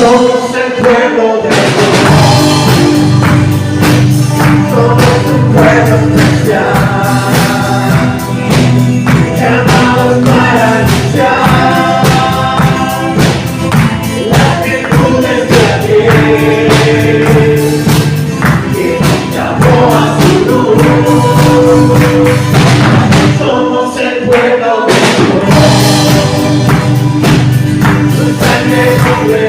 Somos el pueblo de Dios, somos un pueblo especial, llamados para anunciar las virtudes de aquel que nos llamó a su luz. Somos el pueblo de Dios, su sangre sobre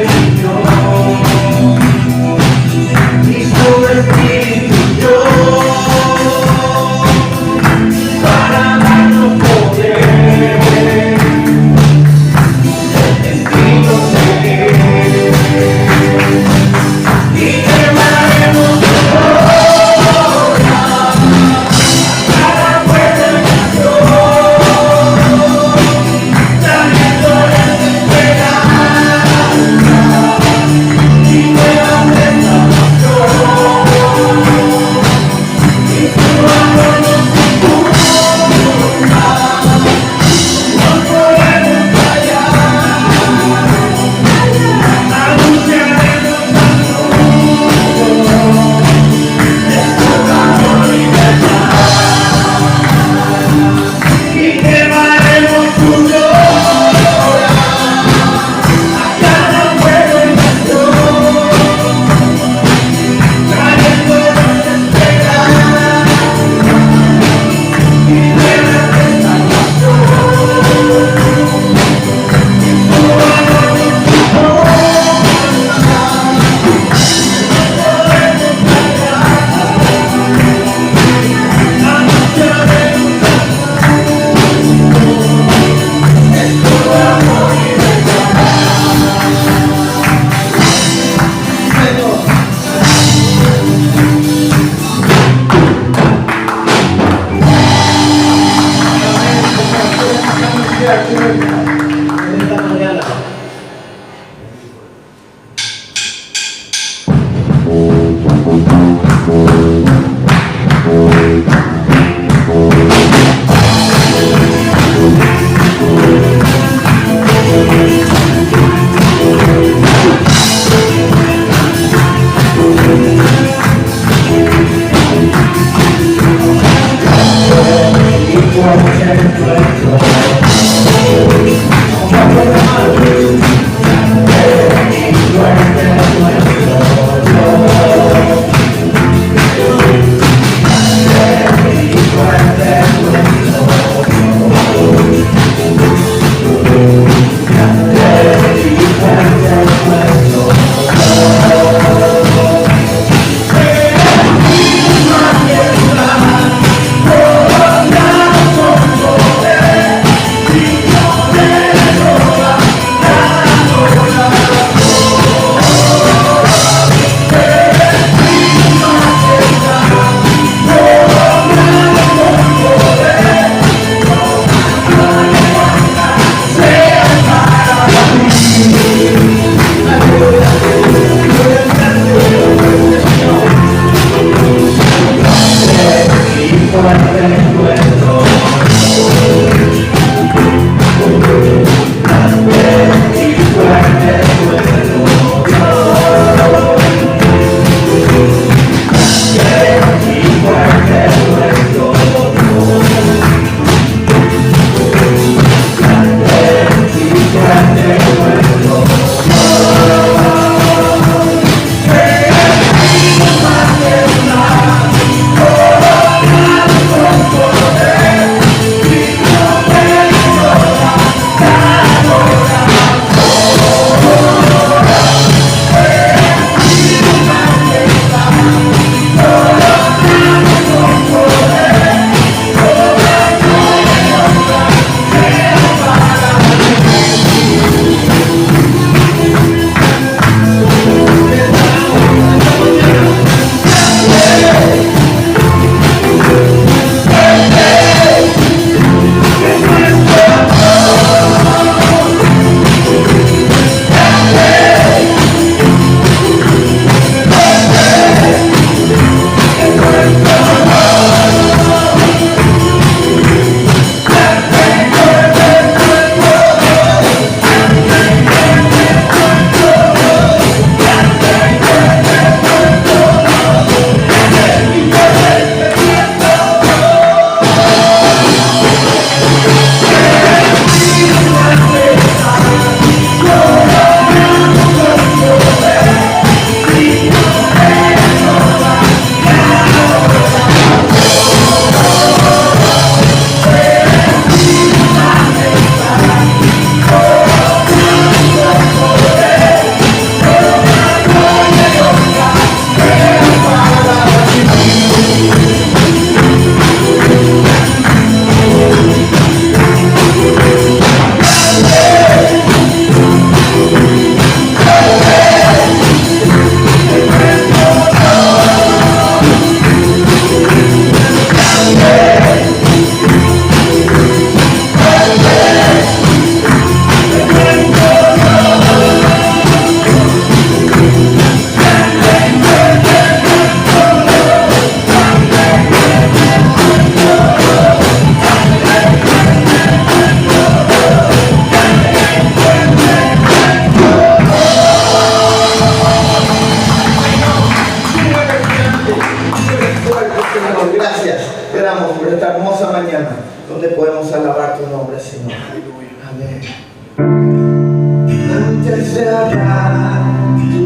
callar,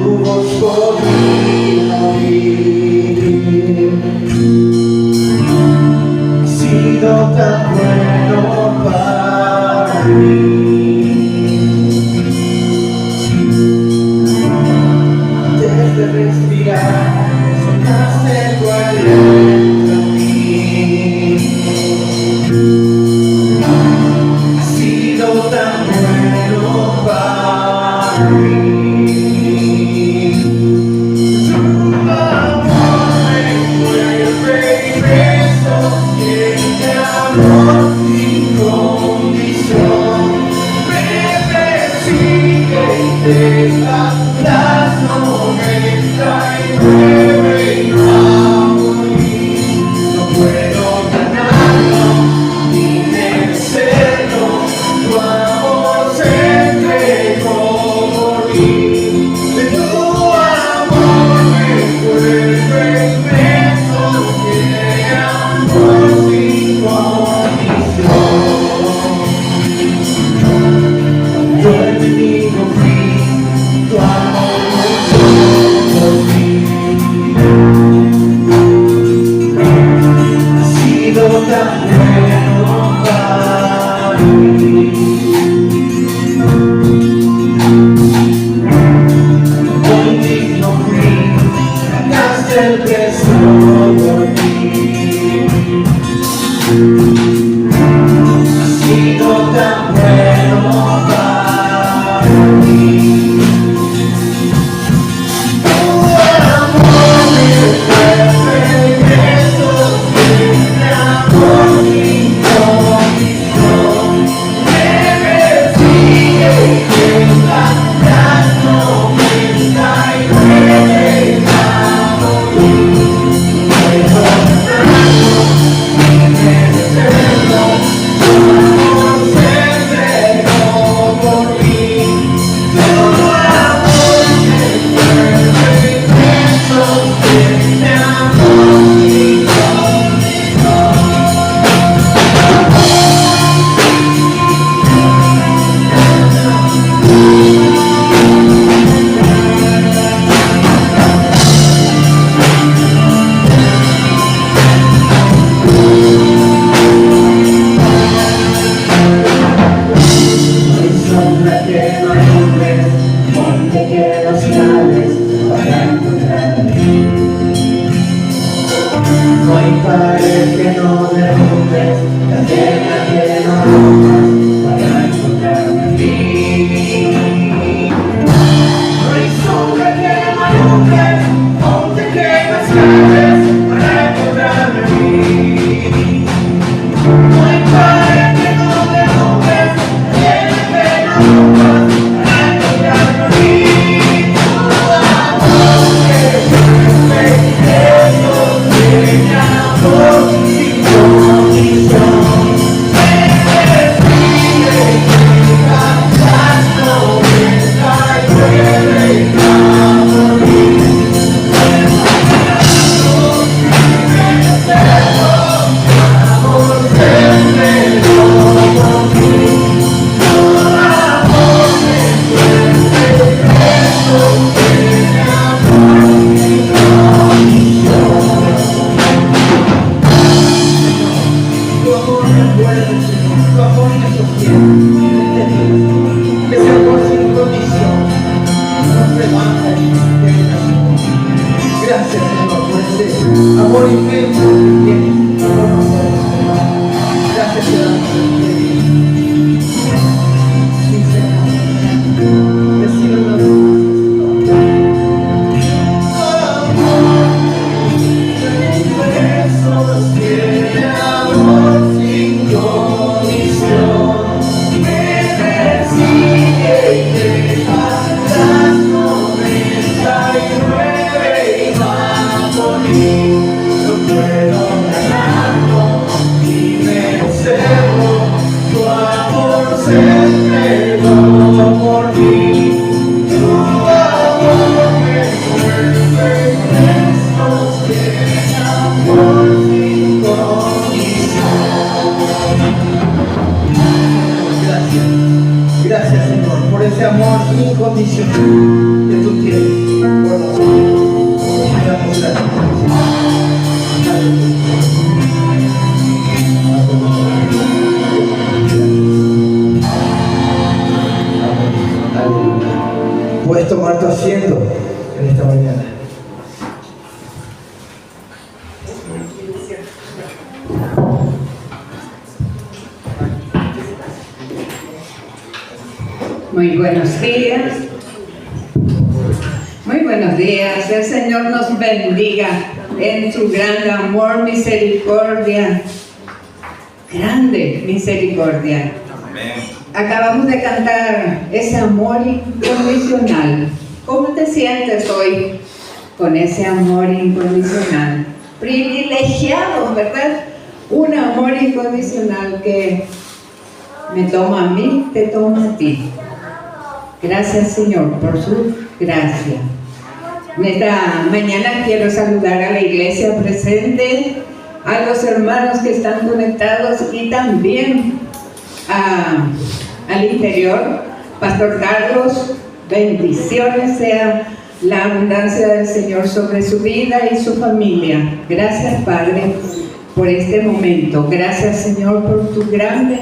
tu voz podría oír. Has sido tan bueno para mí. Antes de respirar, sonaste tu aliento en mí. Has sido tan bueno para mí. Tu amor me envuelve y me sostiene, amor sin condición. Me persigue y deja las 99 y va a morir. No puedo ganarlo ni merecerlo. Tu amor se entregó por mí. De tu amor me envuelve y me sostiene, amor sin condición. Yo el enemigo fui, tu amor luchó por mí. Has sido tan bueno para mí. Yo indigno fui, pagaste el precio por mí. Has sido tan bueno para mí. Tu amor me envuelve y me sostiene, amor sin condición. Me persigue y deja las 99 y va a morir. No puedo ganarlo ni merecerlo. Tu amor se entregó por mí. Tu amor me envuelve y me sostiene, amor sin condición. No hay sombra que no alumbres, monte que no escales para encontrarme. No hay pared que no derrumbes, cadena que no rompas para encontrarme a ti. No hay sombra que no alumbres, monte que no escales para encontrarme a mí. No hay pared que no derrumbes, cadena que no rompas para encontrarme a mí. Tu amor me envuelve y me sostiene, amor sin condición. Me persigue y deja las 99 y va a morir. No puedo ganarlo ni merecerlo. Tu amor se entregó por mí. Tu amor me envuelve y me sostiene, amor sin condición. Tu amor me envuelve, Señor, tu amor me sostiene. Ese amor sin condición nos levanta y nos sostiene. Gracias, Señor, por ese amor inmenso que tienes por nosotros, Señor. Gracias, Señor, por el sí, Señor. Recibe una vez más. Sostiene, amor sin condición. Me persigue y deja las 99 y va a morir. No puedo ganarlo ni merecerlo. tomar tu asiento en esta mañana. Muy buenos días. Muy buenos días. El Señor nos bendiga en su gran amor, misericordia. Grande misericordia. Amén. Acabamos de cantar ese amor incondicional. ¿Cómo te sientes hoy con ese amor incondicional? Privilegiado, ¿verdad? Un amor incondicional que me toma a mí, te toma a ti. Gracias, Señor, por su gracia. En esta mañana quiero saludar a la iglesia presente, a los hermanos que están conectados y también al interior. Pastor Carlos, bendiciones sea la abundancia del Señor sobre su vida y su familia. Gracias, Padre, por este momento. Gracias, Señor, por tu grande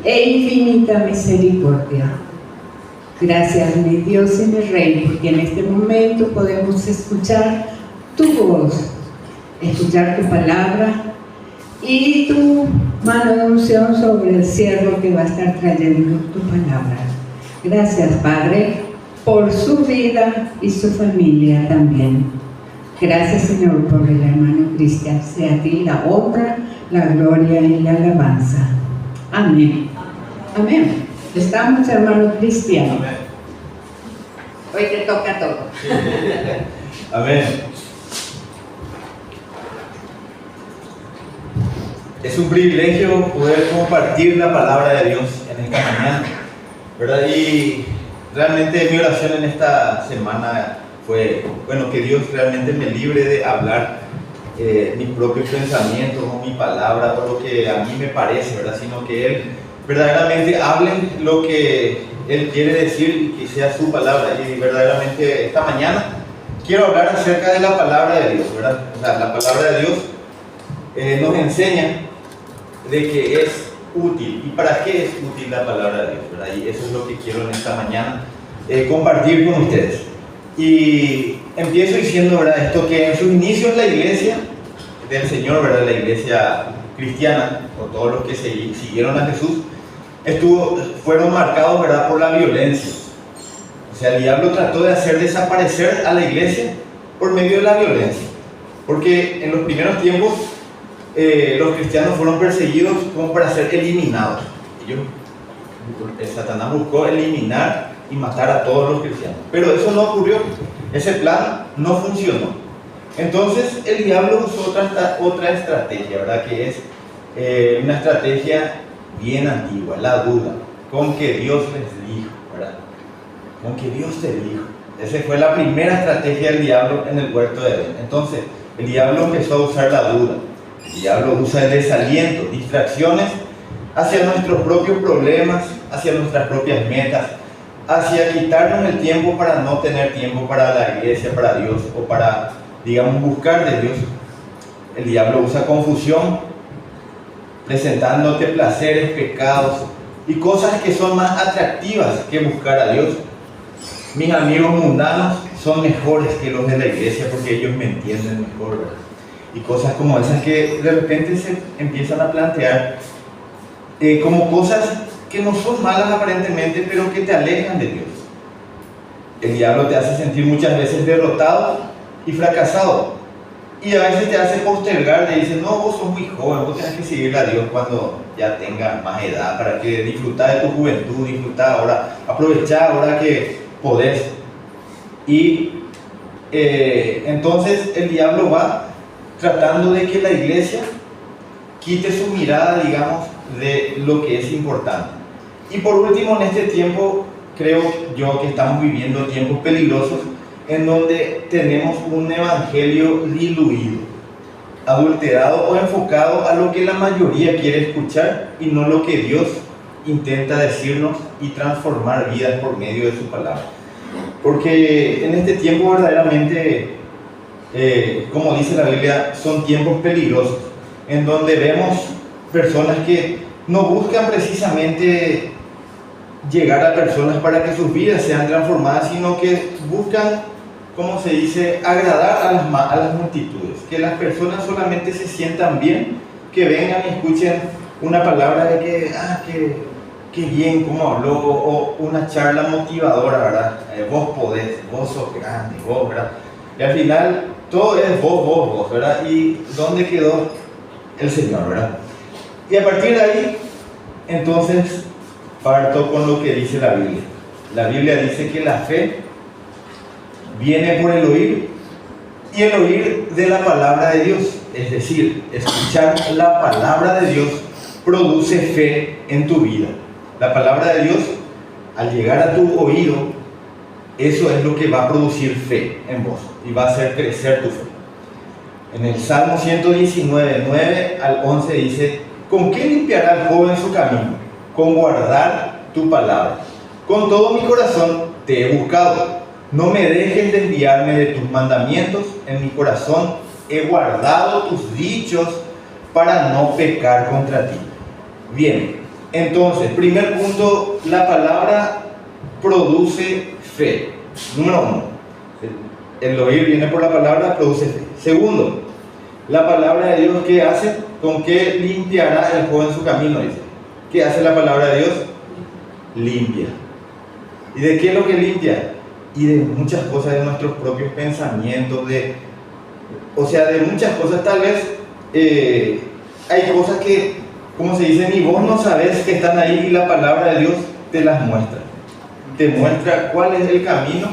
e infinita misericordia. Gracias, mi Dios y mi Rey, porque en este momento podemos escuchar tu voz, escuchar tu palabra y tu mano de unción sobre el siervo que va a estar trayendo tu palabra. Gracias, Padre, por su vida y su familia también. Gracias, Señor, por el hermano Cristian. Sea a ti la honra, la gloria y la alabanza. Amén. Amén. Estamos, hermano Cristian. Amén. Hoy te toca todo. Amén. Es un privilegio poder compartir la palabra de Dios en esta mañana, ¿verdad? Y realmente mi oración en esta semana fue, que Dios realmente me libre de hablar mis propios pensamientos o mi palabra o lo que a mí me parece, ¿verdad? Sino que Él verdaderamente hable lo que Él quiere decir y que sea su palabra. Y verdaderamente esta mañana quiero hablar acerca de la palabra de Dios, ¿verdad? O sea, la palabra de Dios nos enseña de que es útil. ¿Y para qué es útil la palabra de Dios, verdad? Y eso es lo que quiero en esta mañana compartir con ustedes. Y empiezo diciendo, ¿verdad?, esto, que en sus inicios la iglesia del Señor, ¿verdad?, la iglesia cristiana, o todos los que siguieron a Jesús, fueron marcados, ¿verdad?, por la violencia. O sea, el diablo trató de hacer desaparecer a la iglesia por medio de la violencia. Porque en los primeros tiempos los cristianos fueron perseguidos como para ser eliminados. Satanás buscó eliminar y matar a todos los cristianos. Pero eso no ocurrió. Ese plan no funcionó. Entonces el diablo usó otra estrategia, ¿verdad?, que es una estrategia bien antigua, la duda. Con que Dios les dijo, ¿verdad? Con que Dios te dijo. Esa fue la primera estrategia del diablo en el huerto de Edén. Entonces el diablo empezó a usar la duda. El diablo usa el desaliento, distracciones hacia nuestros propios problemas, hacia nuestras propias metas, hacia quitarnos el tiempo para no tener tiempo para la iglesia, para Dios, o para, digamos, buscar de Dios. El diablo usa confusión, presentándote placeres, pecados y cosas que son más atractivas que buscar a Dios. Mis amigos mundanos son mejores que los de la iglesia porque ellos me entienden mejor, ¿verdad? Y cosas como esas que de repente se empiezan a plantear como cosas que no son malas aparentemente, pero que te alejan de Dios. El diablo te hace sentir muchas veces derrotado y fracasado, y a veces te hace postergar, te dice, no, vos sos muy joven, vos tenés que seguirle a Dios cuando ya tengas más edad, para que disfrutar de tu juventud, disfrutar ahora, aprovechar ahora que podés. Y entonces el diablo va tratando de que la iglesia quite su mirada, digamos, de lo que es importante. Y por último, en este tiempo, creo yo que estamos viviendo tiempos peligrosos en donde tenemos un evangelio diluido, adulterado o enfocado a lo que la mayoría quiere escuchar y no lo que Dios intenta decirnos y transformar vidas por medio de su palabra. Porque en este tiempo verdaderamente, como dice la Biblia, son tiempos peligrosos, en donde vemos personas que no buscan precisamente llegar a personas para que sus vidas sean transformadas, sino que buscan, como se dice, agradar a las multitudes, que las personas solamente se sientan bien, que vengan y escuchen una palabra de que bien, cómo habló, o una charla motivadora, ¿verdad? Vos podés, vos sos grande, vos, ¿verdad? Y al final todo es vos, ¿verdad? ¿Y dónde quedó el Señor, verdad? Y a partir de ahí, entonces, parto con lo que dice la Biblia. La Biblia dice que la fe viene por el oír, y el oír de la palabra de Dios. Es decir, escuchar la palabra de Dios produce fe en tu vida. La palabra de Dios, al llegar a tu oído, eso es lo que va a producir fe en vos y va a hacer crecer tu fe. En el Salmo 119, 9 al 11 dice: ¿con qué limpiará el joven su camino? Con guardar tu palabra. Con todo mi corazón te he buscado. No me dejes desviarme de tus mandamientos. En mi corazón he guardado tus dichos para no pecar contra ti. Bien, entonces, primer punto, la palabra produce fe. Número 1, el oír viene por la palabra, produce fe. Segundo, la palabra de Dios, ¿qué hace? ¿Con qué limpiará el joven su camino? Dice. ¿Qué hace la palabra de Dios? Limpia. ¿Y de qué es lo que limpia? Y de muchas cosas, de nuestros propios pensamientos, de muchas cosas. Tal vez hay cosas que, como se dice, ni vos no sabes que están ahí, y la palabra de Dios te las muestra. Te muestra cuál es el camino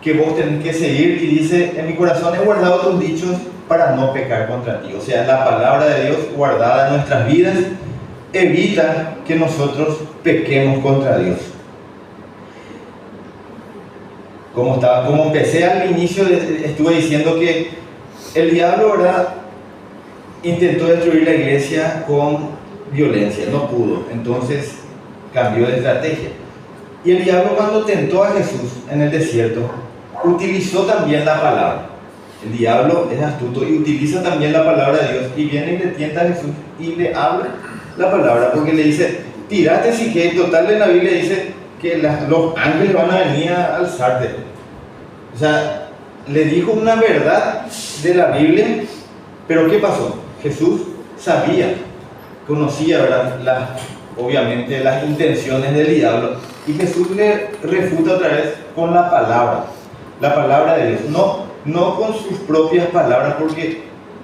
que vos tenés que seguir, y dice: en mi corazón he guardado tus dichos para no pecar contra ti. O sea, la palabra de Dios guardada en nuestras vidas evita que nosotros pequemos contra Dios. Como empecé al inicio, estuve diciendo que el diablo, ¿verdad?, intentó destruir la iglesia con violencia, no pudo, entonces cambió de estrategia. Y el diablo, cuando tentó a Jesús en el desierto, utilizó también la palabra. El diablo es astuto y utiliza también la palabra de Dios, y viene y le tienta a Jesús y le habla la palabra, porque le dice: tirate, si que total, en la Biblia dice que los ángeles van a venir a alzarte. O sea, le dijo una verdad de la Biblia. Pero ¿qué pasó? Jesús sabía, conocía, ¿verdad?, obviamente las intenciones del diablo, y Jesús le refuta otra vez con la palabra de Dios, no con sus propias palabras, porque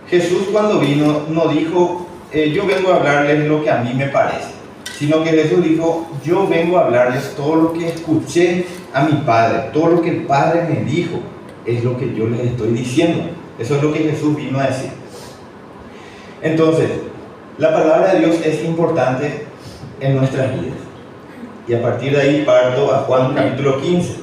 Jesús, cuando vino, no dijo: yo vengo a hablarles lo que a mí me parece, sino que Jesús dijo: yo vengo a hablarles todo lo que escuché a mi Padre, todo lo que el Padre me dijo, es lo que yo les estoy diciendo. Eso es lo que Jesús vino a decir. Entonces, la palabra de Dios es importante en nuestras vidas. Y a partir de ahí parto a Juan capítulo 15,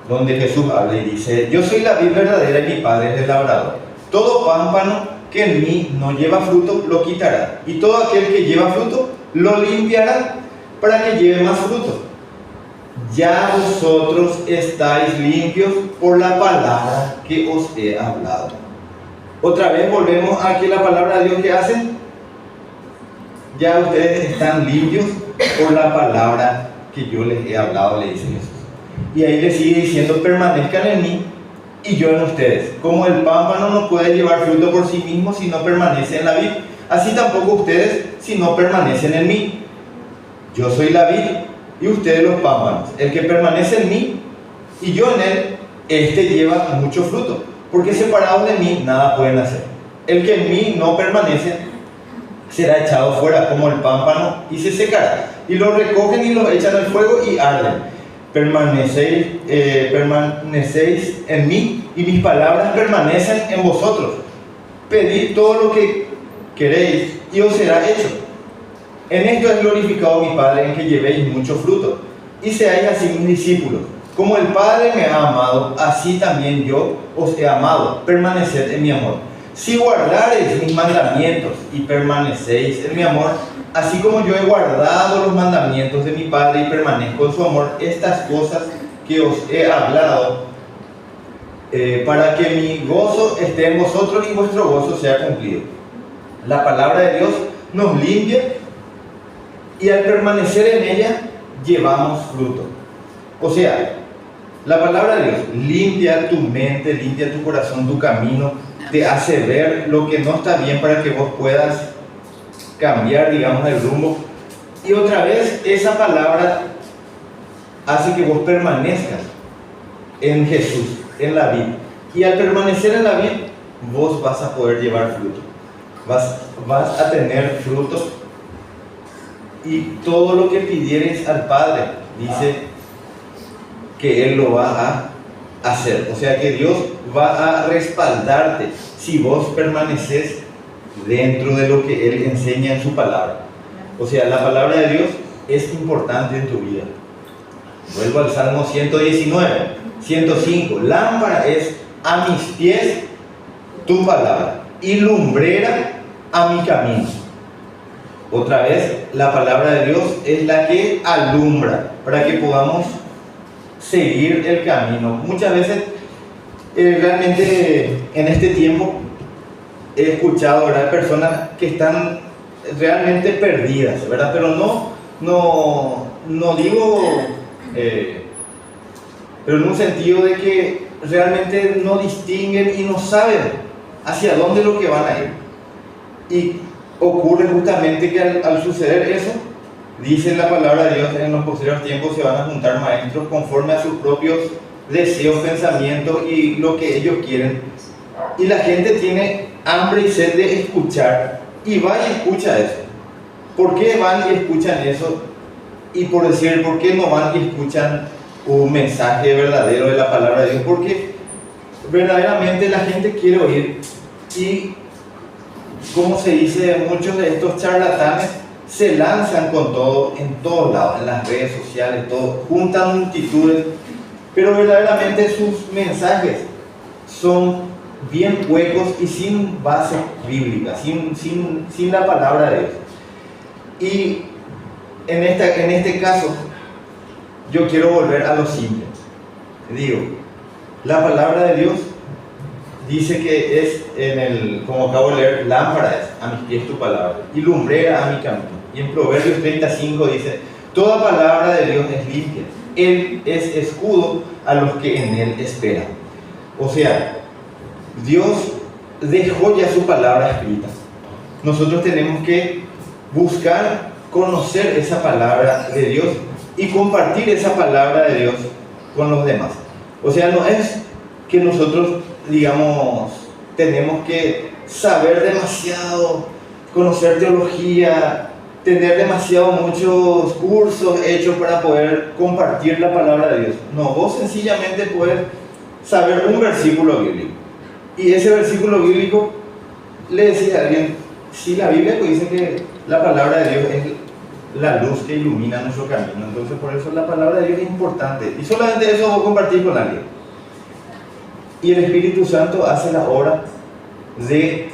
donde Jesús habla y dice: yo soy la vid verdadera y mi Padre es el labrador. Todo pámpano que en mí no lleva fruto lo quitará, y todo aquel que lleva fruto lo limpiará para que lleve más fruto. Ya vosotros estáis limpios por la palabra que os he hablado. Otra vez volvemos a que la palabra de Dios, ¿qué hace? Ya ustedes están limpios por la palabra que yo les he hablado, le dice Jesús. Y ahí le sigue diciendo: permanezcan en mí y yo en ustedes. Como el pámpano no puede llevar fruto por sí mismo si no permanece en la vid, así tampoco ustedes si no permanecen en mí. Yo soy la vid y ustedes los pámpanos. El que permanece en mí y yo en él, este lleva mucho fruto, porque separados de mí nada pueden hacer. El que en mí no permanece será echado fuera como el pámpano y se secará, y lo recogen y lo echan al fuego y arden. Permanecéis en mí y mis palabras permanecen en vosotros. Pedid todo lo que queréis y os será hecho. En esto es glorificado mi Padre, en que llevéis mucho fruto y seáis así mis discípulos. Como el Padre me ha amado, así también yo os he amado. Permaneced en mi amor. Si guardareis mis mandamientos y permanecéis en mi amor, así como yo he guardado los mandamientos de mi Padre y permanezco en su amor, estas cosas que os he hablado, para que mi gozo esté en vosotros y vuestro gozo sea cumplido. La palabra de Dios nos limpia, y al permanecer en ella llevamos fruto. O sea, la palabra de Dios limpia tu mente, limpia tu corazón, tu camino, te hace ver lo que no está bien para que vos puedas cambiar, digamos, el rumbo. Y otra vez, esa palabra hace que vos permanezcas en Jesús, en la vida. Y al permanecer en la vida, vos vas a poder llevar fruto. Vas a tener fruto. Y todo lo que pidieres al Padre, dice que Él lo va a hacer. O sea que Dios va a respaldarte si vos permaneces dentro de lo que Él enseña en su palabra. O sea, la palabra de Dios es importante en tu vida. Vuelvo al Salmo 119, 105. Lámpara es a mis pies tu palabra y lumbrera a mi camino. Otra vez, la palabra de Dios es la que alumbra para que podamos seguir el camino. Muchas veces, realmente en este tiempo, he escuchado, ¿verdad?, personas que están realmente perdidas, ¿verdad? Pero no digo, pero en un sentido de que realmente no distinguen y no saben hacia dónde es lo que van a ir. Y ocurre justamente que al suceder eso, dice la palabra de Dios, en los posteriores tiempos se van a juntar maestros conforme a sus propios deseos, pensamientos y lo que ellos quieren. Y la gente tiene hambre y sed de escuchar y va y escucha eso. ¿Por qué van y escuchan eso? Y por decir, ¿por qué no van y escuchan un mensaje verdadero de la palabra de Dios? Porque verdaderamente la gente quiere oír. Y como se dice, muchos de estos charlatanes se lanzan con todo, en todos lados, en las redes sociales, todo, juntan multitudes, pero verdaderamente sus mensajes son bien huecos y sin base bíblica, sin la palabra de Dios. Y en este caso, yo quiero volver a lo simple. Digo, la palabra de Dios dice que es, como acabo de leer, lámpara es a mis pies tu palabra y lumbrera a mi camino. Y en Proverbios 35 dice, toda palabra de Dios es limpia. Él es escudo a los que en Él esperan. O sea, Dios dejó ya su palabra escrita. Nosotros tenemos que buscar conocer esa palabra de Dios y compartir esa palabra de Dios con los demás. O sea, no es que nosotros, digamos, tenemos que saber demasiado, conocer teología, tener demasiado muchos cursos hechos para poder compartir la palabra de Dios. No, vos sencillamente puedes saber un versículo bíblico. Y ese versículo bíblico le decís a alguien, si la Biblia pues dice que la palabra de Dios es la luz que ilumina nuestro camino, entonces por eso la palabra de Dios es importante. Y solamente eso vos compartís con alguien. Y el Espíritu Santo hace la obra de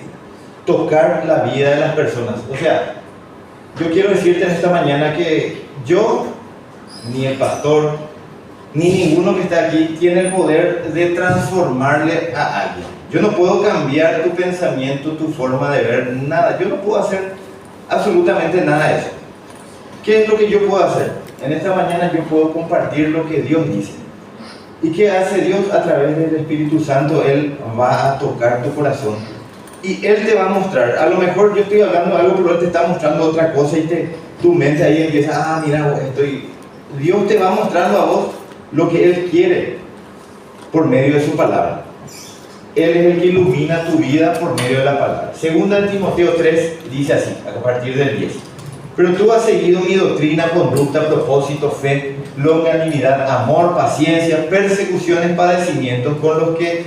tocar la vida de las personas. O sea, yo quiero decirte en esta mañana que yo, ni el pastor, ni ninguno que está aquí tiene el poder de transformarle a alguien. Yo no puedo cambiar tu pensamiento, tu forma de ver, nada. Yo no puedo hacer absolutamente nada de eso. ¿Qué es lo que yo puedo hacer? En esta mañana yo puedo compartir lo que Dios dice. ¿Y qué hace Dios a través del Espíritu Santo? Él va a tocar tu corazón y Él te va a mostrar. A lo mejor yo estoy hablando algo, pero Él te está mostrando otra cosa y tu mente ahí empieza, mira, Dios te va mostrando a vos lo que Él quiere por medio de su palabra. Él es el que ilumina tu vida por medio de la palabra. Segunda de Timoteo 3 dice así, a partir del 10. Pero tú has seguido mi doctrina, conducta, propósito, fe, longanimidad, amor, paciencia, persecuciones, padecimientos con los que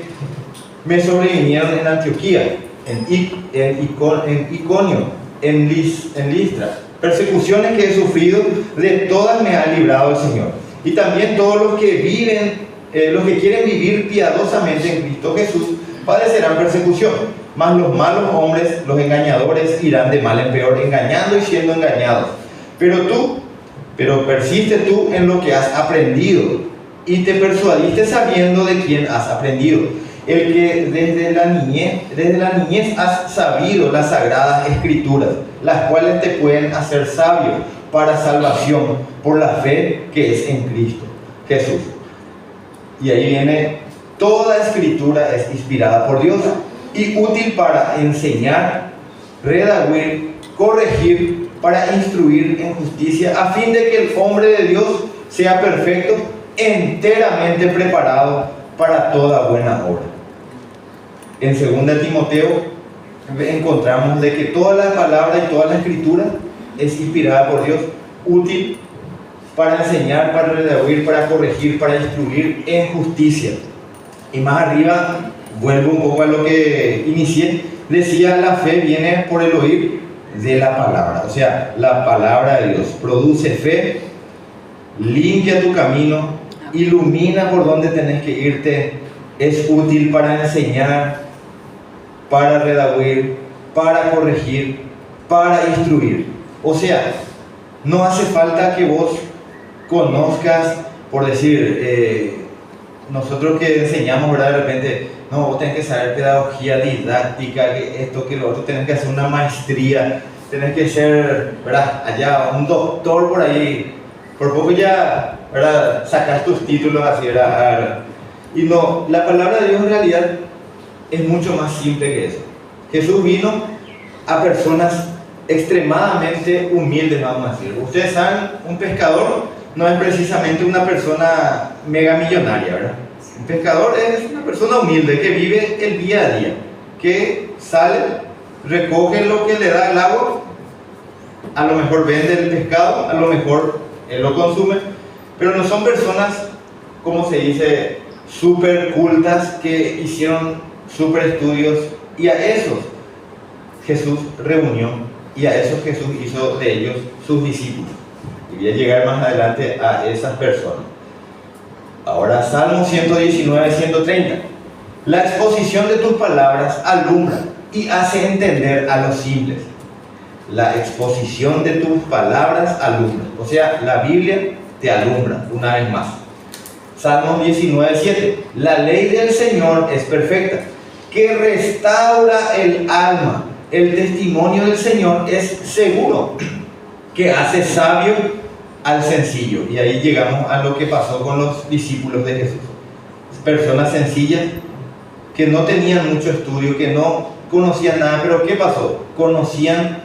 me sobrevinieron en Antioquía, en Iconio, en Listra. Persecuciones que he sufrido, de todas me ha librado el Señor. Y también todos los que quieren vivir piadosamente en Cristo Jesús, padecerán persecución. Mas los malos hombres, los engañadores, irán de mal en peor, engañando y siendo engañados. Pero persiste tú en lo que has aprendido y te persuadiste sabiendo de quién has aprendido. El que desde la niñez has sabido las sagradas escrituras, las cuales te pueden hacer sabio para salvación por la fe que es en Cristo Jesús. Y ahí viene: toda escritura es inspirada por Dios y útil para enseñar, redarguir, corregir, para instruir en justicia, a fin de que el hombre de Dios sea perfecto, enteramente preparado para toda buena obra. En 2 Timoteo encontramos de que toda la palabra y toda la escritura es inspirada por Dios, útil para enseñar, para redarguir, para corregir, para instruir en justicia. Y más arriba, vuelvo un poco a lo que inicié, decía: la fe viene por el oír de la palabra. O sea, la palabra de Dios produce fe, limpia tu camino, ilumina por donde tenés que irte, es útil para enseñar, para redarguir, para corregir, para instruir. O sea, no hace falta que vos conozcas, por decir, nosotros que enseñamos, ¿verdad? De repente, no, vos tenés que saber pedagogía didáctica, que esto, que lo otro, tenés que hacer una maestría, tenés que ser, ¿verdad?, allá un doctor por ahí, por poco ya, ¿verdad?, sacas tus títulos así, ¿verdad? Y no, la palabra de Dios en realidad es mucho más simple que eso. Jesús vino a personas extremadamente humildes, vamos a decir. Ustedes saben, un pescador no es precisamente una persona mega millonaria, ¿verdad? Un pescador es una persona humilde que vive el día a día, que sale, recoge lo que le da el agua, a lo mejor vende el pescado, a lo mejor él lo consume, pero no son personas, como se dice, súper cultas que hicieron súper estudios, y a esos Jesús reunió, y a esos Jesús hizo de ellos sus discípulos. Y voy a llegar más adelante a esas personas. Ahora, Salmo 119, 130. La exposición de tus palabras alumbra y hace entender a los simples. La exposición de tus palabras alumbra. O sea, la Biblia te alumbra, una vez más. Salmo 19, 7. La ley del Señor es perfecta, que restaura el alma. El testimonio del Señor es seguro, que hace sabio al sencillo. Y ahí llegamos a lo que pasó con los discípulos de Jesús. Personas sencillas que no tenían mucho estudio, que no conocían nada, pero ¿qué pasó? Conocían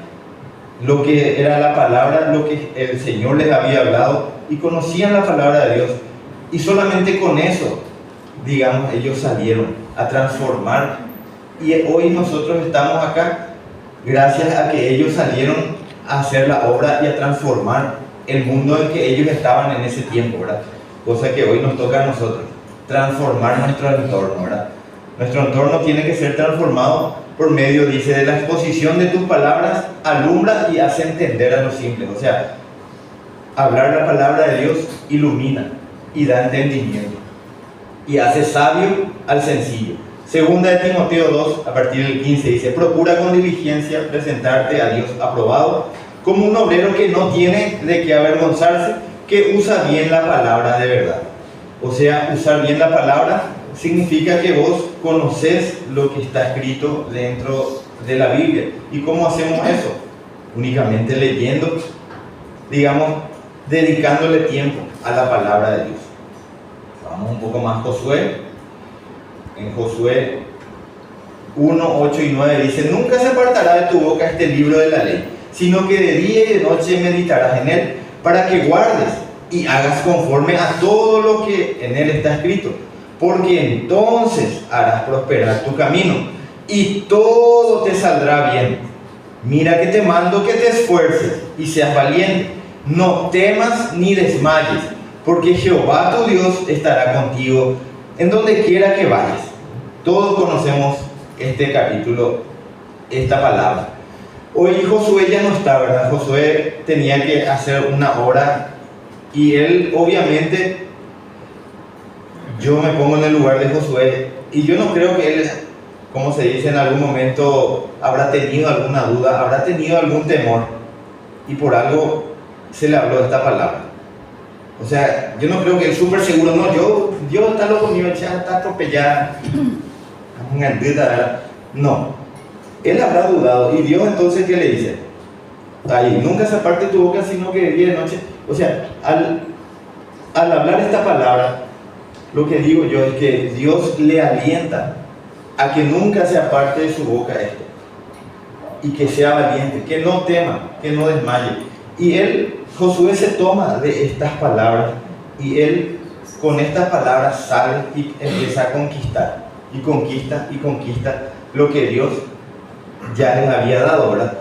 lo que era la palabra, lo que el Señor les había hablado, y conocían la palabra de Dios, y solamente con eso, digamos, ellos salieron a transformar, y hoy nosotros estamos acá gracias a que ellos salieron a hacer la obra y a transformar el mundo en que ellos estaban en ese tiempo, ¿verdad? Cosa que hoy nos toca a nosotros, transformar nuestro entorno, ¿verdad? Nuestro entorno tiene que ser transformado por medio, dice, de la exposición de tus palabras, alumbra y hace entender a los simples. O sea, hablar la palabra de Dios ilumina y da entendimiento y hace sabio al sencillo. Segunda de Timoteo 2, a partir del 15, dice: procura con diligencia presentarte a Dios aprobado, como un obrero que no tiene de qué avergonzarse, que usa bien la palabra de verdad. O sea, usar bien la palabra significa que vos conocés lo que está escrito dentro de la Biblia. ¿Y cómo hacemos eso? Únicamente leyendo, digamos, dedicándole tiempo a la palabra de Dios. Vamos un poco más. Josué. En Josué 1, 8 y 9 dice: nunca se apartará de tu boca este libro de la ley, sino que de día y de noche meditarás en él, para que guardes y hagas conforme a todo lo que en él está escrito, porque entonces harás prosperar tu camino y todo te saldrá bien. Mira que te mando que te esfuerces y seas valiente, no temas ni desmayes, porque Jehová tu Dios estará contigo en donde quiera que vayas. Todos conocemos este capítulo, esta palabra. Hoy Josué ya no está, ¿verdad? Josué tenía que hacer una obra, y él, obviamente, yo me pongo en el lugar de Josué, y yo no creo que él, como se dice, en algún momento habrá tenido alguna duda, habrá tenido algún temor, y por algo se le habló esta palabra. O sea, yo no creo que él súper seguro, no, Dios está loco mío, ya está atropellada, no, él habrá dudado. Y Dios entonces, ¿qué le dice? ahí, nunca se aparte tu boca, sino que de día y de noche. O sea, al hablar esta palabra, lo que digo yo es que Dios le alienta a que nunca se aparte de su boca esto, y que sea valiente, que no tema, que no desmaye. Y Josué se toma de estas palabras, y él con estas palabras sale y empieza a conquistar, y conquista lo que Dios ya les había dado, ¿verdad?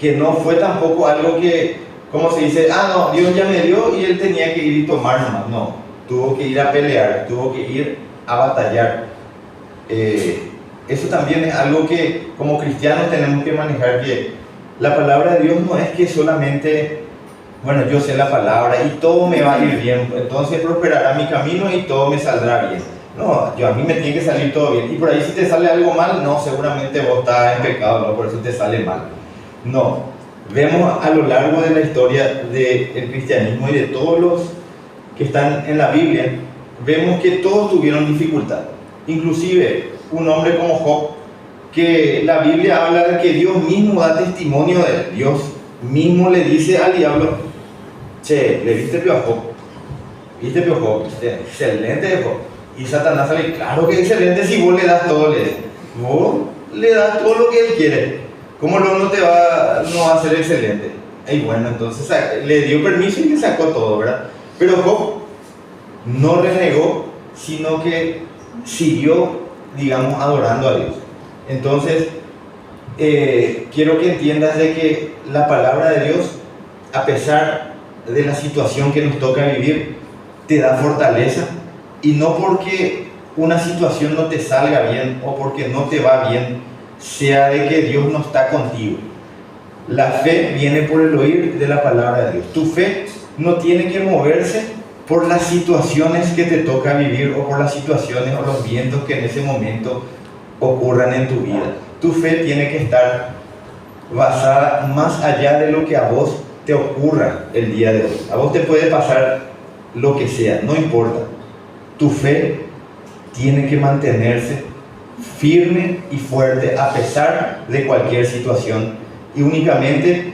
Que no fue tampoco algo que, como se dice, no, Dios ya me dio y él tenía que ir y tomar nomás. No, tuvo que ir a pelear, tuvo que ir a batallar. Eso también es algo que como cristianos tenemos que manejar, que la palabra de Dios no es que solamente, bueno, yo sé la palabra y todo me va a ir bien, entonces prosperará mi camino y todo me saldrá bien. No, a mí me tiene que salir todo bien. Y por ahí si te sale algo mal, no, seguramente vos estás en pecado, ¿no? Por eso te sale mal. No, vemos a lo largo de la historia del cristianismo y de todos los que están en la Biblia, vemos que todos tuvieron dificultad. Inclusive un hombre como Job, que la Biblia habla de que Dios mismo da testimonio de él. Dios mismo le dice al diablo: che, ¿le viste pio a Job? ¿Viste pio a Job? Excelente de Job. Y Satanás sale: claro que excelente, si vos le das todo, vos le das todo lo que él quiere. ¿Cómo no va a ser excelente? Y bueno, entonces le dio permiso y le sacó todo, ¿verdad? Pero Job no renegó, sino que siguió, digamos, adorando a Dios. Entonces, quiero que entiendas de que la palabra de Dios, a pesar de la situación que nos toca vivir, te da fortaleza. Y no porque una situación no te salga bien o porque no te va bien, sea de que Dios no está contigo. La fe viene por el oír de la palabra de Dios. Tu fe no tiene que moverse por las situaciones que te toca vivir o por las situaciones o los vientos que en ese momento ocurran en tu vida. Tu fe tiene que estar basada más allá de lo que a vos te ocurra el día de hoy. A vos te puede pasar lo que sea, no importa. Tu fe tiene que mantenerse firme y fuerte a pesar de cualquier situación, y únicamente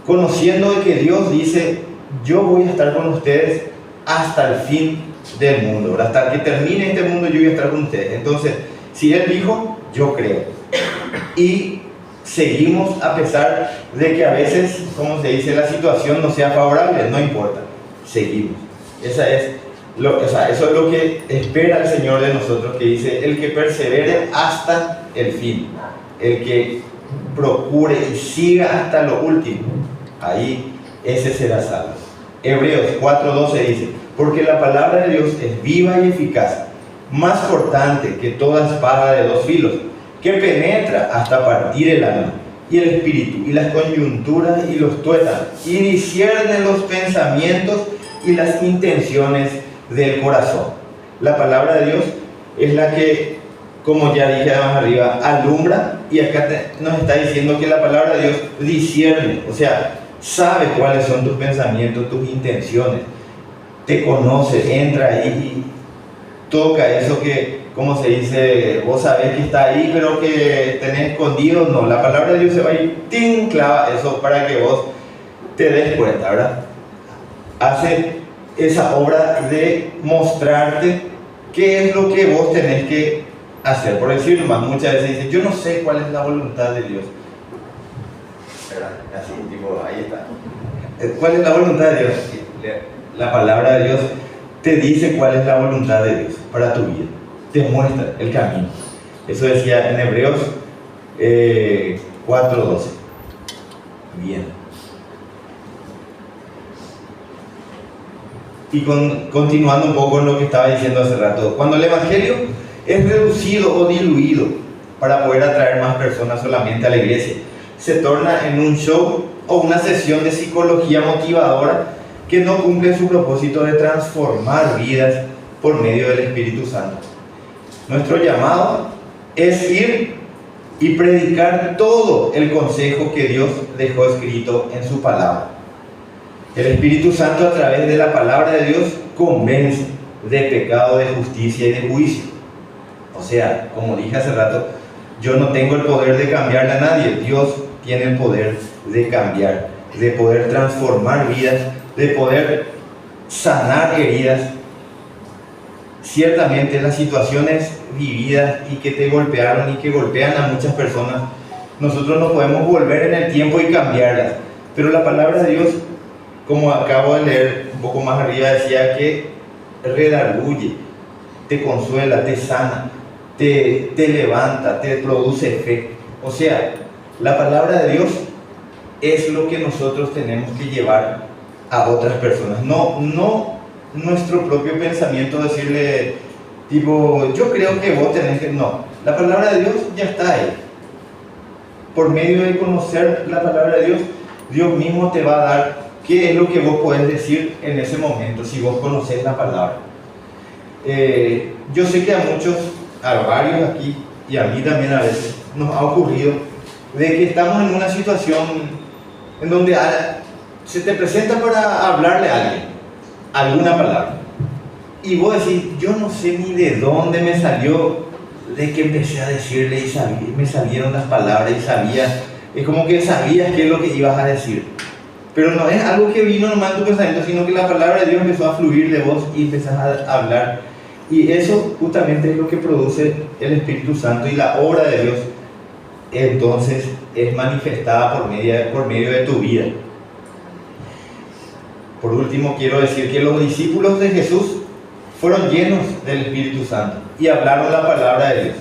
conociendo de que Dios dice: yo voy a estar con ustedes hasta el fin del mundo, hasta que termine este mundo yo voy a estar con ustedes. Entonces, si Él dijo, yo creo, y seguimos a pesar de que a veces, como se dice, la situación no sea favorable, no importa, seguimos. Eso es lo que espera el Señor de nosotros, que dice: el que persevere hasta el fin, el que procure y siga hasta lo último, ahí ese será salvo. Hebreos 4:12 dice: porque la palabra de Dios es viva y eficaz, más cortante que toda espada de dos filos, que penetra hasta partir el alma y el espíritu y las coyunturas y los tuétanos, y discierne los pensamientos y las intenciones del corazón. La palabra de Dios es la que, como ya dije más arriba, alumbra, y acá nos está diciendo que la palabra de Dios discierne, o sea, sabe cuáles son tus pensamientos, tus intenciones, te conoce, entra ahí y toca eso que, como se dice, vos sabés que está ahí, pero que tenés escondido. No, la palabra de Dios se va a ir, ¡ting!, clava eso para que vos te des cuenta, ¿verdad? Hace esa obra de mostrarte qué es lo que vos tenés que hacer. Por decir más, muchas veces dicen: yo no sé cuál es la voluntad de Dios, ¿verdad? Así, tipo, ahí está. ¿Cuál es la voluntad de Dios? La palabra de Dios te dice cuál es la voluntad de Dios para tu vida, te muestra el camino. Eso decía en Hebreos 4:12. Bien. Y continuando un poco en lo que estaba diciendo hace rato, cuando el Evangelio es reducido o diluido para poder atraer más personas solamente a la iglesia, se torna en un show o una sesión de psicología motivadora que no cumple su propósito de transformar vidas por medio del Espíritu Santo. Nuestro llamado es ir y predicar todo el consejo que Dios dejó escrito en su palabra. El Espíritu Santo, a través de la palabra de Dios, convence de pecado, de justicia y de juicio. O sea, como dije hace rato, yo no tengo el poder de cambiarle a nadie. Dios tiene el poder de cambiar de poder transformar vidas, de poder sanar heridas. Ciertamente las situaciones vividas y que te golpearon y que golpean a muchas personas, nosotros no podemos volver en el tiempo y cambiarlas, pero la palabra de Dios, como acabo de leer un poco más arriba, decía que redarguye, te consuela, te sana, te levanta, te produce fe. O sea, la palabra de Dios es lo que nosotros tenemos que llevar a otras personas, no nuestro propio pensamiento, decirle tipo, yo creo que vos tenés que... No, la palabra de Dios ya está ahí. Por medio de conocer la palabra de Dios, Dios mismo te va a dar qué es lo que vos podés decir en ese momento, si vos conocés la palabra. Yo sé que a muchos, a varios aquí, y a mí también a veces, nos ha ocurrido de que estamos en una situación en donde se te presenta para hablarle a alguien alguna palabra, y vos decís, yo no sé ni de dónde me salió, de que empecé a decirle y me salieron las palabras y sabía, es como que sabías qué es lo que ibas a decir, pero no es algo que vino nomás en tu pensamiento, sino que la palabra de Dios empezó a fluir de vos y empezás a hablar, y eso justamente es lo que produce el Espíritu Santo, y la obra de Dios entonces es manifestada por medio de tu vida. Por último, quiero decir que los discípulos de Jesús fueron llenos del Espíritu Santo y hablaron la palabra de Dios.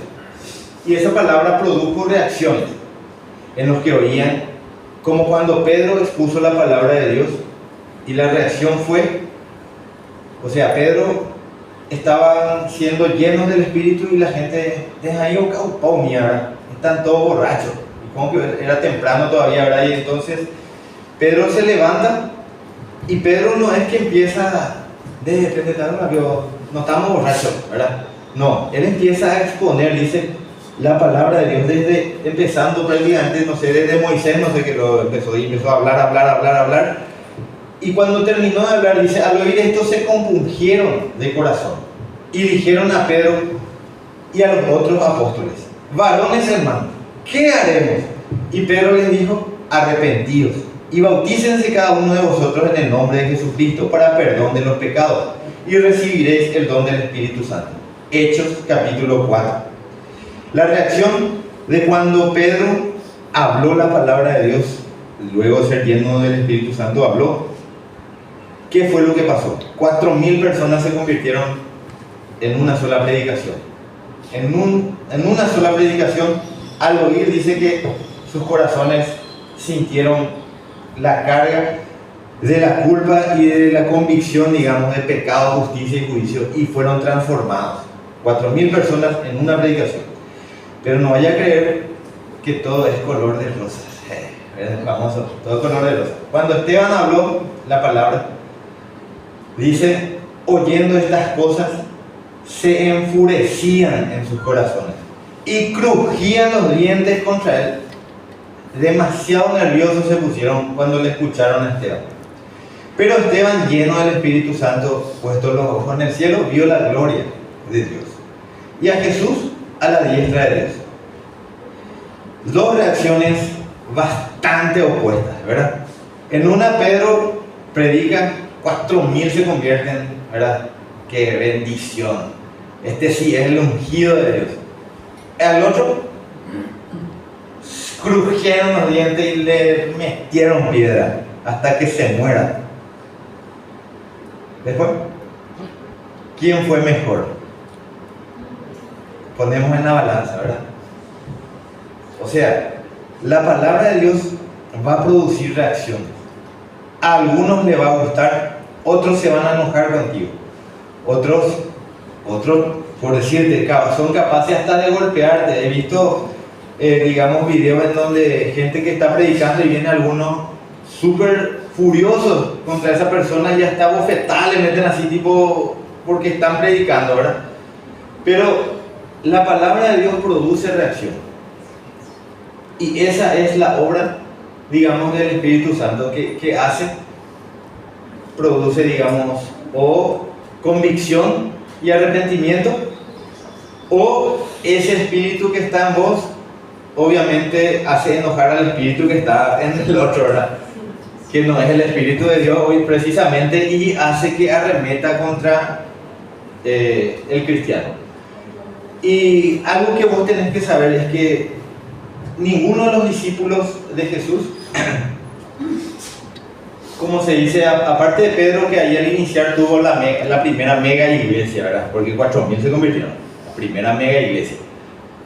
Y esa palabra produjo reacciones en los que oían, como cuando Pedro expuso la palabra de Dios, y la reacción fue, o sea, Pedro estaban siendo llenos del Espíritu y la gente deja ahí mierda, están todos borrachos, y como que era temprano todavía, ¿verdad? Y entonces Pedro se levanta. Y Pedro no es que empieza de no estamos borrachos, ¿verdad? No, él empieza a exponer, dice, la palabra de Dios, desde empezando prácticamente, no sé, desde Moisés, no sé qué lo empezó, y empezó a hablar. Y cuando terminó de hablar, dice, al oír esto se compungieron de corazón y dijeron a Pedro y a los otros apóstoles, varones hermanos, ¿qué haremos? Y Pedro les dijo, arrepentidos y bautícense cada uno de vosotros en el nombre de Jesucristo para perdón de los pecados, y recibiréis el don del Espíritu Santo. Hechos capítulo 4. La reacción de cuando Pedro habló la palabra de Dios, luego de ser lleno del Espíritu Santo, habló. ¿Qué fue lo que pasó? 4.000 personas se convirtieron en una sola predicación. En una sola predicación, al oír, dice que sus corazones sintieron la carga de la culpa y de la convicción, digamos, de pecado, justicia y juicio, y fueron transformados. 4.000 personas en una predicación. Pero no vaya a creer que todo es color de rosas. Famoso, todo color de rosas. Cuando Esteban habló la palabra, dice, oyendo estas cosas, se enfurecían en sus corazones y crujían los dientes contra él. Demasiado nerviosos se pusieron cuando le escucharon a Esteban. Pero Esteban, lleno del Espíritu Santo, puesto los ojos en el cielo, vio la gloria de Dios y a Jesús a la diestra de Dios. Dos reacciones bastante opuestas, ¿verdad? En una, Pedro predica, 4.000 se convierten, ¿verdad? ¡Qué bendición! Este sí es el ungido de Dios. Al otro, crujieron los dientes y le metieron piedra hasta que se muera. Después, ¿quién fue mejor? Ponemos en la balanza, ¿verdad? O sea, la palabra de Dios va a producir reacciones. A algunos les va a gustar, otros se van a enojar contigo. Otros, por decirte, son capaces hasta de golpearte. He visto digamos, videos en donde gente que está predicando y viene algunos súper furiosos contra esa persona y hasta bofetadas le meten así tipo porque están predicando, ¿verdad? Pero la palabra de Dios produce reacción, y esa es la obra, digamos, del Espíritu Santo que produce, digamos, o convicción y arrepentimiento, o ese espíritu que está en vos obviamente hace enojar al espíritu que está en el otro, ¿verdad? que no es el Espíritu de Dios hoy precisamente, y hace que arremeta contra el cristiano. Y algo que vos tenés que saber es que ninguno de los discípulos de Jesús, como se dice, aparte de Pedro, que ahí al iniciar tuvo la primera mega iglesia, ¿verdad? Porque 4.000 se convirtieron, la primera mega iglesia.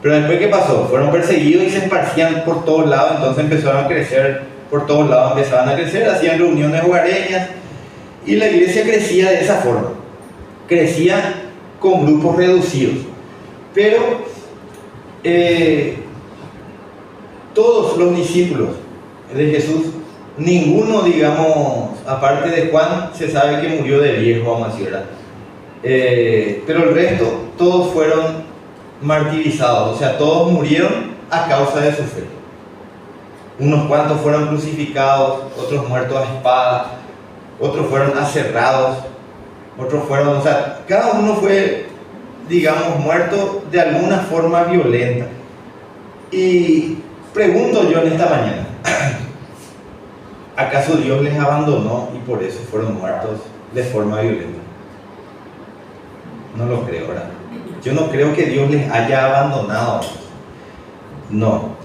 Pero después, ¿qué pasó? Fueron perseguidos y se esparcían por todos lados, entonces empezaron a crecer, por todos lados empezaban a crecer, hacían reuniones hogareñas, y la iglesia crecía de esa forma, crecía con grupos reducidos. Pero todos los discípulos de Jesús, ninguno, digamos, aparte de Juan, se sabe que murió de viejo, vamos a decir, ¿verdad? Pero el resto, todos fueron martirizados, o sea, todos murieron a causa de su fe. Unos cuantos fueron crucificados, otros muertos a espada, otros fueron aserrados, otros fueron, o sea, cada uno fue, digamos, muerto de alguna forma violenta. Y pregunto yo en esta mañana, ¿acaso Dios les abandonó y por eso fueron muertos de forma violenta? No lo creo, ¿verdad? Yo no creo que Dios les haya abandonado. No.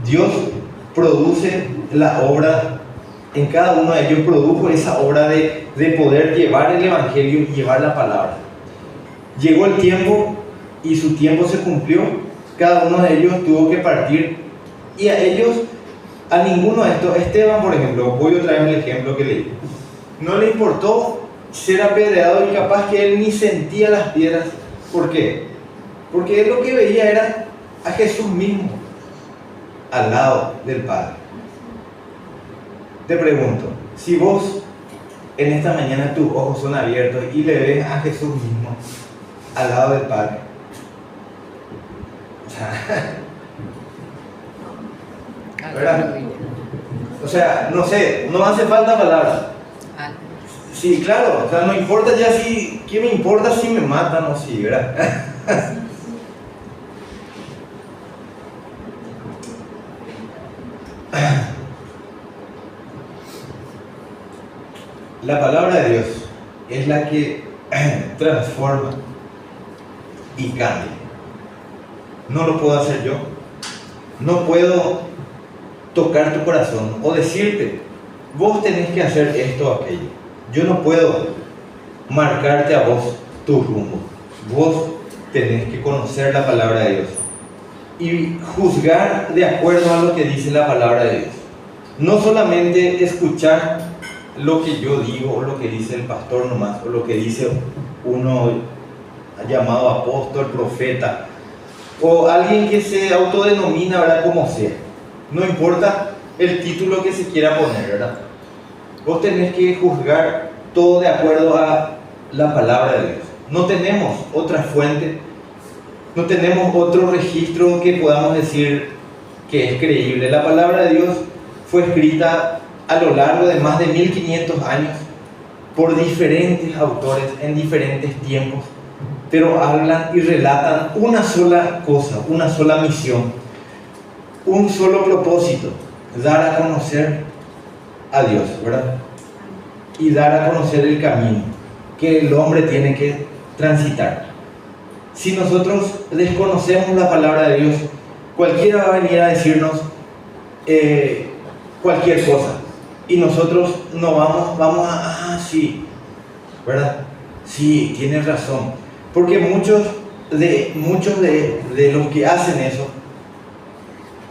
Dios produce la obra, en cada uno de ellos produjo esa obra de poder llevar el Evangelio y llevar la palabra. Llegó el tiempo y su tiempo se cumplió, cada uno de ellos tuvo que partir, y a ellos, a ninguno de estos, Esteban por ejemplo, voy otra vez al ejemplo que leí, no le importó ser apedreado y capaz que él ni sentía las piedras. ¿Por qué? Porque él lo que veía era a Jesús mismo al lado del Padre. Te pregunto, si vos en esta mañana tus ojos son abiertos y le ves a Jesús mismo al lado del Padre, ¿verdad? O sea, no sé, no hace falta palabras. Sí, claro, o sea, no importa ya si, ¿qué me importa si me matan o si, ¿verdad? La palabra de Dios es la que transforma y cambia. No lo puedo hacer yo. No puedo tocar tu corazón o decirte, vos tenés que hacer esto o aquello. Yo no puedo marcarte a vos tu rumbo. Vos tenés que conocer la palabra de Dios y juzgar de acuerdo a lo que dice la palabra de Dios. No solamente escuchar lo que yo digo o lo que dice el pastor nomás, o lo que dice uno llamado apóstol, profeta, o alguien que se autodenomina, ¿verdad? Como sea. No importa el título que se quiera poner, ¿verdad? Vos tenés que juzgar todo de acuerdo a la palabra de Dios. No tenemos otra fuente, no tenemos otro registro que podamos decir que es creíble. La palabra de Dios fue escrita a lo largo de más de 1500 años por diferentes autores en diferentes tiempos, pero hablan y relatan una sola cosa, una sola misión, un solo propósito: dar a conocer a Dios, ¿verdad? Y dar a conocer el camino que el hombre tiene que transitar. Si nosotros desconocemos la palabra de Dios, cualquiera va a venir a decirnos cualquier cosa, y nosotros no vamos a, sí, ¿verdad? Sí, tienes razón. Porque muchos de los que hacen eso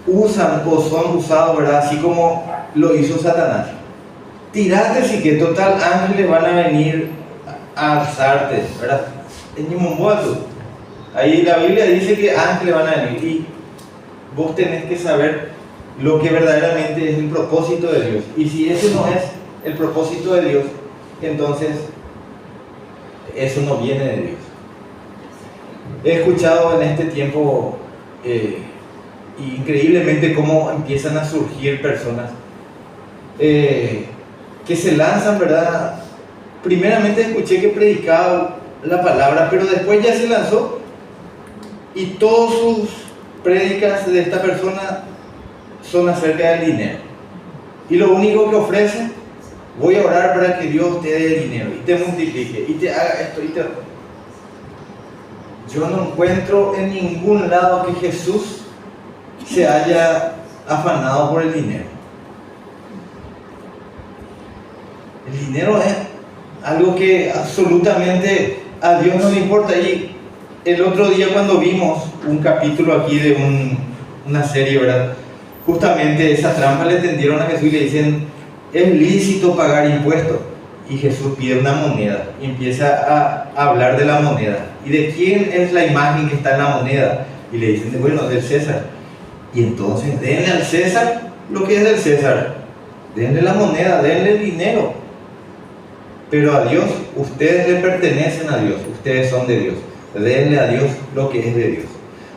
usan o son usados, ¿verdad? Así como lo hizo Satanás. Tirate, sí, que total ángeles van a venir a alzarte, ¿verdad? Ahí la Biblia dice que ángeles van a venir, y vos tenés que saber lo que verdaderamente es el propósito de Dios. Y si ese no es el propósito de Dios, entonces eso no viene de Dios. He escuchado en este tiempo increíblemente cómo empiezan a surgir personas que se lanzan, ¿verdad? Primeramente escuché que predicaba la palabra, pero después ya se lanzó y todas sus prédicas de esta persona son acerca del dinero. Y lo único que ofrece, voy a orar para que Dios te dé dinero y te multiplique y te haga esto y te... Yo no encuentro en ningún lado que Jesús se haya afanado por el dinero. El dinero es algo que absolutamente a Dios no le importa. Y el otro día cuando vimos un capítulo aquí de una serie, ¿verdad? Justamente esa trampa le tendieron a Jesús y le dicen, es lícito pagar impuestos. Y Jesús pide una moneda y empieza a hablar de la moneda. ¿Y de quién es la imagen que está en la moneda? Y le dicen, bueno, del César. Y entonces denle al César lo que es del César. Denle la moneda, denle el dinero. Pero a Dios, ustedes le pertenecen a Dios, ustedes son de Dios. Denle a Dios lo que es de Dios.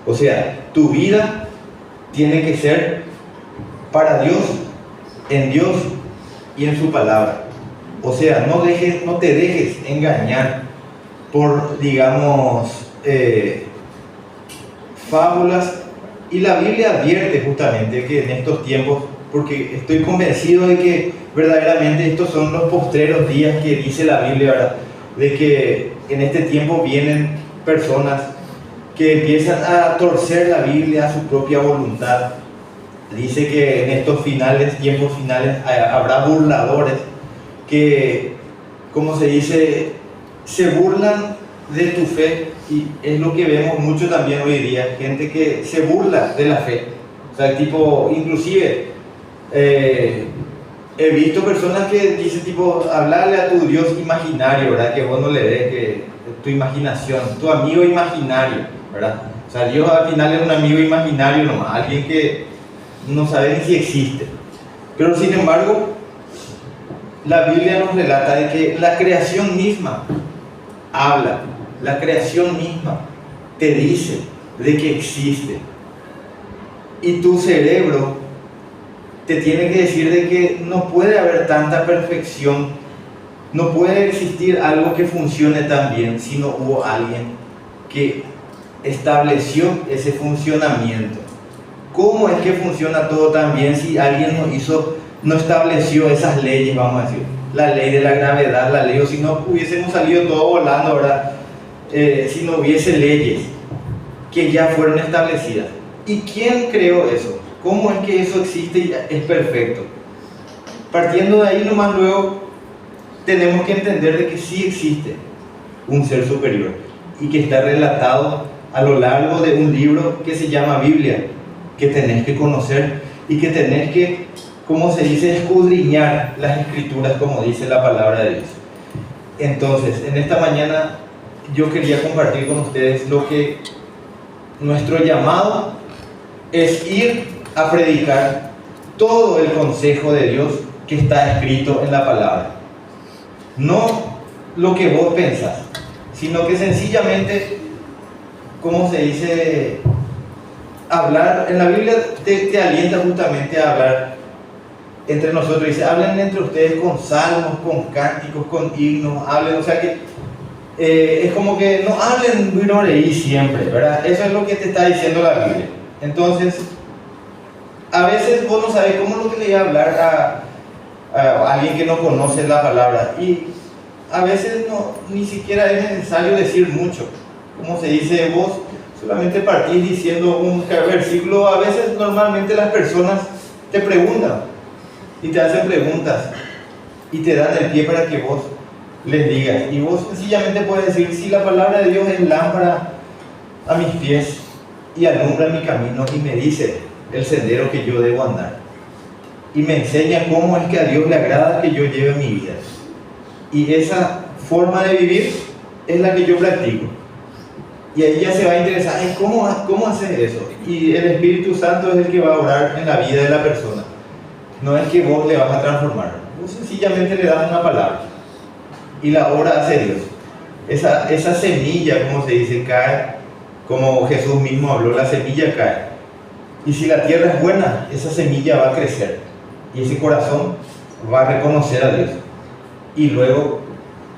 O sea, tu vida tiene que ser para Dios, en Dios y en su palabra. O sea, no te dejes engañar por, digamos, fábulas. Y la Biblia advierte justamente que en estos tiempos, porque estoy convencido de que verdaderamente estos son los postreros días que dice la Biblia, ¿verdad? De que en este tiempo vienen personas que empiezan a torcer la Biblia a su propia voluntad. Dice que en estos tiempos finales, habrá burladores que, como se dice, se burlan de tu fe. Y es lo que vemos mucho también hoy día, gente que se burla de la fe. O sea, tipo, inclusive he visto personas que dicen tipo, hablarle a tu Dios imaginario, ¿verdad? Que vos no le ves, que tu imaginación, tu amigo imaginario, ¿verdad? O sea, Dios al final es un amigo imaginario nomás, alguien que no sabe ni si existe. Pero sin embargo, la Biblia nos relata de que la creación misma habla, la creación misma te dice de que existe. Y tu cerebro te tiene que decir de que no puede haber tanta perfección, no puede existir algo que funcione tan bien si no hubo alguien que estableció ese funcionamiento. ¿Cómo es que funciona todo tan bien si alguien no estableció esas leyes, vamos a decir? La ley de la gravedad, la ley, o si no hubiésemos salido todos volando, ¿verdad? Si no hubiese leyes que ya fueron establecidas. ¿Y quién creó eso? ¿Cómo es que eso existe y es perfecto? Partiendo de ahí nomás luego tenemos que entender de que sí existe un ser superior y que está relatado a lo largo de un libro que se llama Biblia, que tenés que conocer y que tenés que, como se dice, escudriñar las escrituras, como dice la palabra de Dios. Entonces, en esta mañana yo quería compartir con ustedes lo que nuestro llamado es ir a predicar todo el consejo de Dios que está escrito en la palabra. No lo que vos pensás, sino que sencillamente, como se dice, hablar. En la Biblia te alienta justamente a hablar entre nosotros. Dice, hablen entre ustedes con salmos, con cánticos, con himnos, hablen, o sea que es como que no hablen y siempre, ¿verdad? Eso es lo que te está diciendo la Biblia. Entonces, a veces vos no sabes cómo es lo que le iba a hablar a alguien que no conoce la palabra, y a veces ni siquiera es necesario decir mucho. Como se dice, vos solamente partís diciendo un versículo. A veces normalmente las personas te preguntan y te hacen preguntas y te dan el pie para que vos les digas, y vos sencillamente puedes decir, si la palabra de Dios es lámpara a mis pies y alumbra mi camino, y me dice el sendero que yo debo andar, y me enseña cómo es que a Dios le agrada que yo lleve mi vida, y esa forma de vivir es la que yo practico. Y ahí ya se va a interesar en cómo hacer eso, y el Espíritu Santo es el que va a orar en la vida de la persona. No es que vos le vas a transformar, vos sencillamente le das una palabra y la obra hace Dios. Esa semilla, como se dice, cae, como Jesús mismo habló, la semilla cae, y si la tierra es buena, esa semilla va a crecer y ese corazón va a reconocer a Dios. Y luego,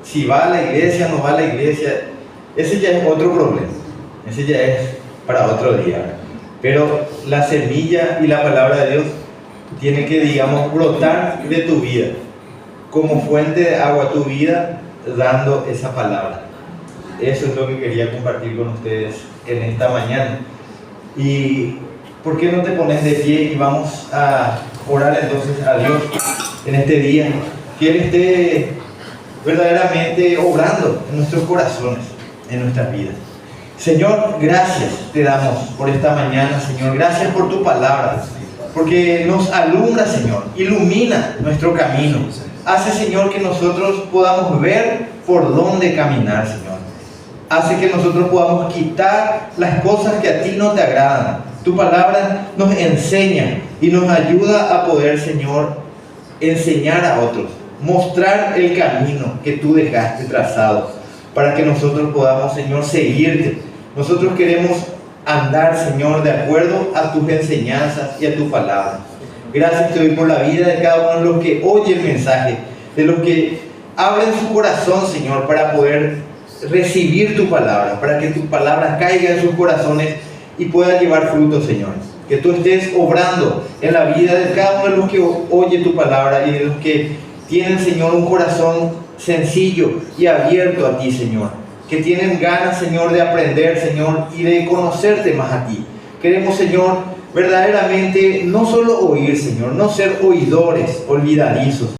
si va a la iglesia, no va a la iglesia, ese ya es otro problema, ese ya es para otro día. Pero la semilla y la palabra de Dios tiene que, digamos, brotar de tu vida, como fuente de agua tu vida, dando esa palabra. Eso es lo que quería compartir con ustedes en esta mañana. Y ¿por qué no te pones de pie y vamos a orar entonces a Dios en este día? Que Él esté verdaderamente obrando en nuestros corazones, en nuestras vidas. Señor, gracias te damos por esta mañana, Señor. Gracias por tu palabra, porque nos alumbra, Señor, ilumina nuestro camino. Hace, Señor, que nosotros podamos ver por dónde caminar, Señor. Hace que nosotros podamos quitar las cosas que a ti no te agradan. Tu palabra nos enseña y nos ayuda a poder, Señor, enseñar a otros, mostrar el camino que tú dejaste trazado para que nosotros podamos, Señor, seguirte. Nosotros queremos andar, Señor, de acuerdo a tus enseñanzas y a tu palabra. Gracias te doy por la vida de cada uno de los que oye el mensaje, de los que abren su corazón, Señor, para poder recibir tu palabra, para que tu palabra caiga en sus corazones y pueda llevar fruto, Señor. Que tú estés obrando en la vida de cada uno de los que oye tu palabra y de los que tienen, Señor, un corazón sencillo y abierto a ti, Señor. Que tienen ganas, Señor, de aprender, Señor, y de conocerte más a ti. Queremos, Señor, verdaderamente no solo oír, Señor, no ser oidores olvidadizos,